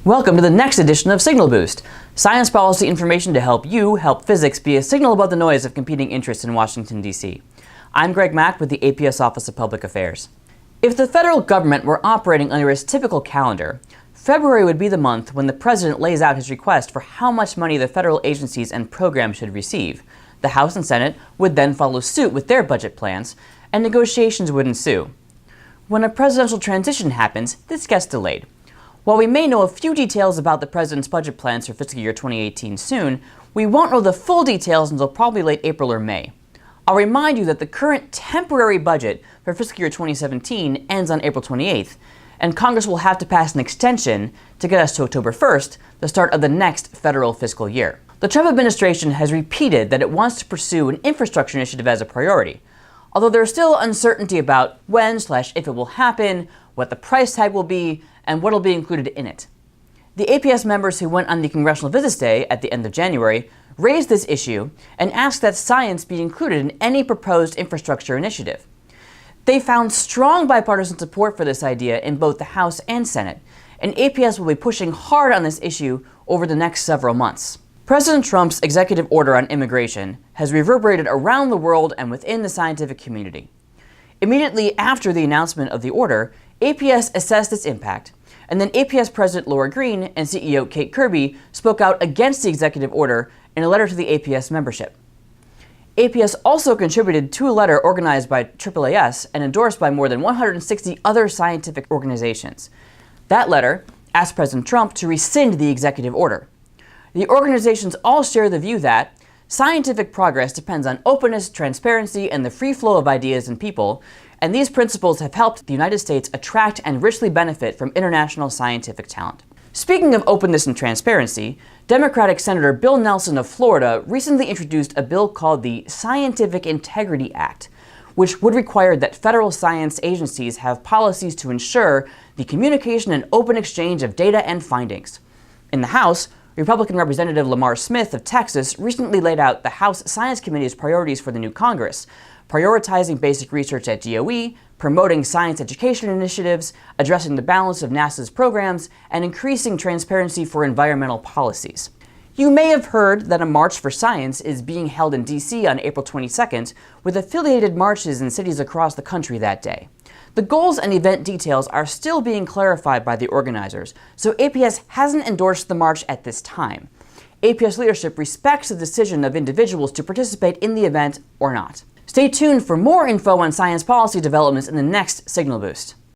Welcome to the next edition of Signal Boost, science policy information to help you help physics be a signal above the noise of competing interests in Washington, D.C. I'm Greg Mack with the APS Office of Public Affairs. If the federal government were operating under its typical calendar, February would be the month when the president lays out his request for how much money the federal agencies and programs should receive. The House and Senate would then follow suit with their budget plans, and negotiations would ensue. When a presidential transition happens, this gets delayed. While we may know a few details about the president's budget plans for fiscal year 2018 soon, we won't know the full details until probably late April or May. I'll remind you that the current temporary budget for fiscal year 2017 ends on April 28th, and Congress will have to pass an extension to get us to October 1st, the start of the next federal fiscal year. The Trump administration has repeated that it wants to pursue an infrastructure initiative as a priority, although there's still uncertainty about when/if it will happen, what the price tag will be, and what will be included in it. The APS members who went on the Congressional Visits Day at the end of January raised this issue and asked that science be included in any proposed infrastructure initiative. They found strong bipartisan support for this idea in both the House and Senate, and APS will be pushing hard on this issue over the next several months. President Trump's executive order on immigration has reverberated around the world and within the scientific community. Immediately after the announcement of the order, APS assessed its impact, and then APS President Laura Green and CEO Kate Kirby spoke out against the executive order in a letter to the APS membership. APS also contributed to a letter organized by AAAS and endorsed by more than 160 other scientific organizations. That letter asked President Trump to rescind the executive order. The organizations all share the view that scientific progress depends on openness, transparency, and the free flow of ideas and people, and these principles have helped the United States attract and richly benefit from international scientific talent. Speaking of openness and transparency, Democratic Senator Bill Nelson of Florida recently introduced a bill called the Scientific Integrity Act, which would require that federal science agencies have policies to ensure the communication and open exchange of data and findings. In the House, Republican Representative Lamar Smith of Texas recently laid out the House Science Committee's priorities for the new Congress, prioritizing basic research at DOE, promoting science education initiatives, addressing the balance of NASA's programs, and increasing transparency for environmental policies. You may have heard that a March for Science is being held in D.C. on April 22nd, with affiliated marches in cities across the country that day. The goals and event details are still being clarified by the organizers, so APS hasn't endorsed the march at this time. APS leadership respects the decision of individuals to participate in the event or not. Stay tuned for more info on science policy developments in the next Signal Boost.